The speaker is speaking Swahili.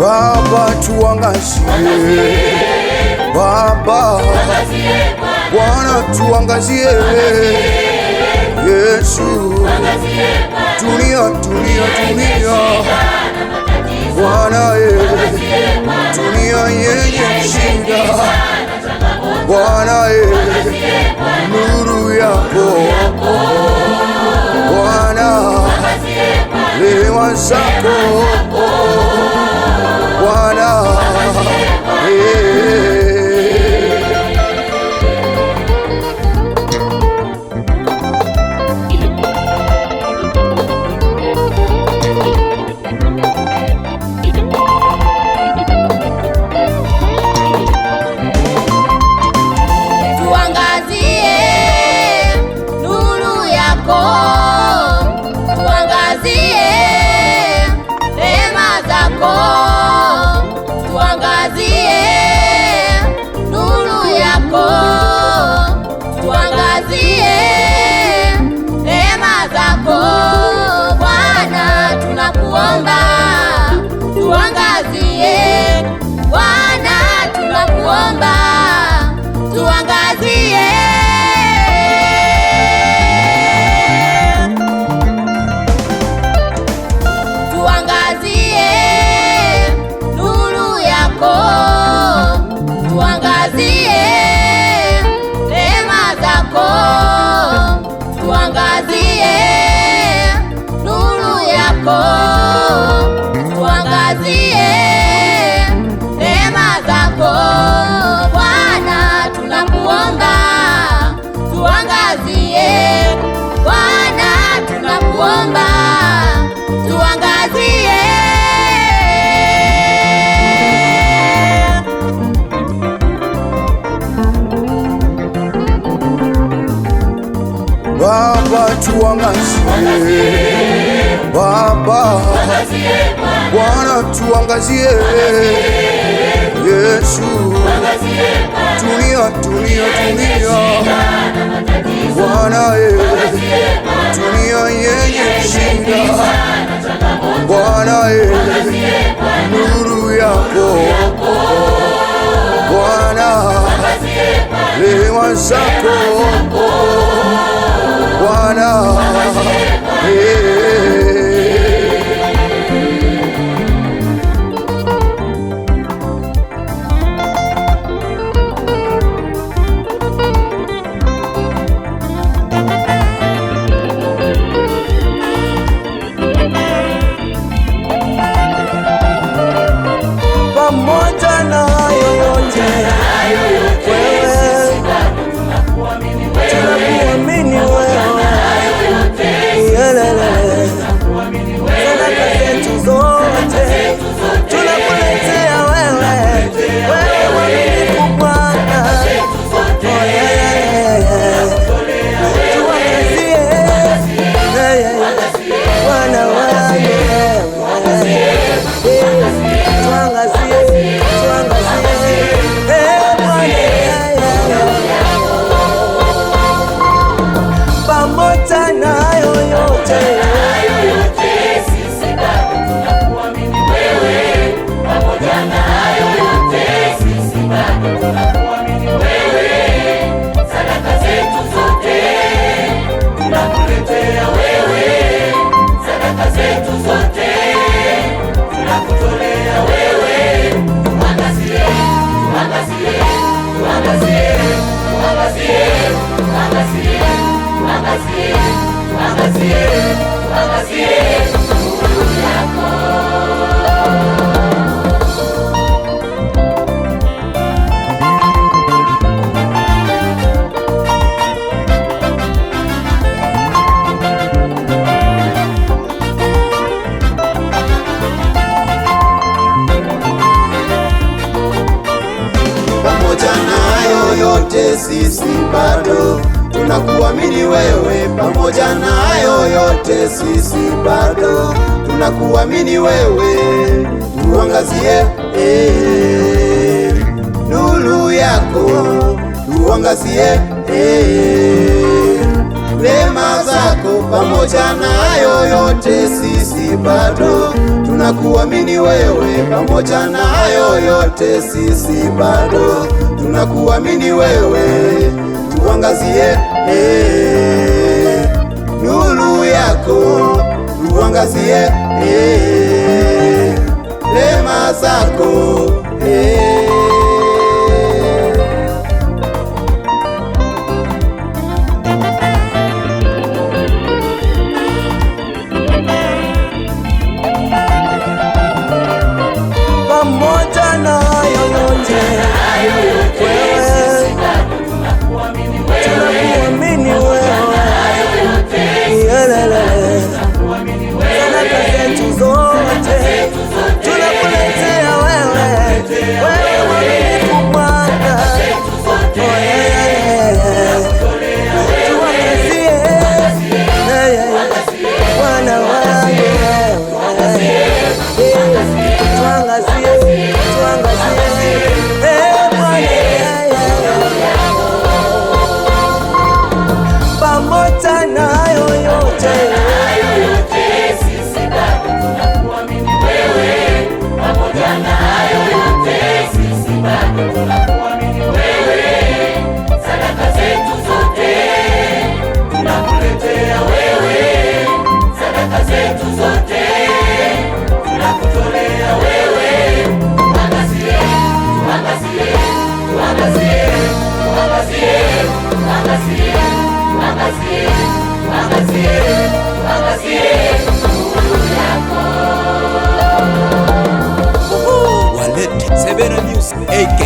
Baba tuangazie, Baba Bwana tuangazie, Yesu dunia Bwana dunia yenye shida Bwana nuru yako Bwana rehema zako Bwana Baba tuangazie, Baba Bwana tuangazie, Yesu dunia Bwana dunia yenye shida Bwana nuru yako Bwana rehema zako Bwana pamoja na hayo yote tunakuamini wewe sadaka zetu zote tunakuletea wewe mwaminifu Bwana tuangazie Bwana pamoja na hayo yote sisi bado tunakuamini wewe, pamoja na hayo yote sisi bado tunakuamini wewe, sadaka zetu zote tunakuletea wewe, sadaka zetu zote tunakutolea wewe, tuangazie nuru yako. Pamoja na hayo yote sisi bado tunakuamini wewe, pamoja na hayo yote sisi bado tunakuamini wewe, tuangazie nuru yako, tuangazie rehema zako. Pamoja na hayo yote sisi bado tunakuamini wewe. Pamoja na hayo yote sisi bado tunakuamini wewe. Tuangazie nuru yako, tuangazie rehema zako. Pamoja na hayo yote tunakuamini wewe. Sadaka zetu zote tunakuletea wewe, wewe mwaminifu Bwana. Tuangazie Bwana wangu, tuangazie pamoja na hayo yote sisi bado tunakuamini wewe. Pamoja na hayo yote sisi bado tunakuamini wewe. Sadaka zetu zote tunakuletea wewe. Sadaka zetu zote tunakutolea wewe. Tuangazie, tuangazie, tuangazie, tuangazie, tuangazie, tuangazie, tuangazie, tuangazie nuru yako. Walete Sebena Music aka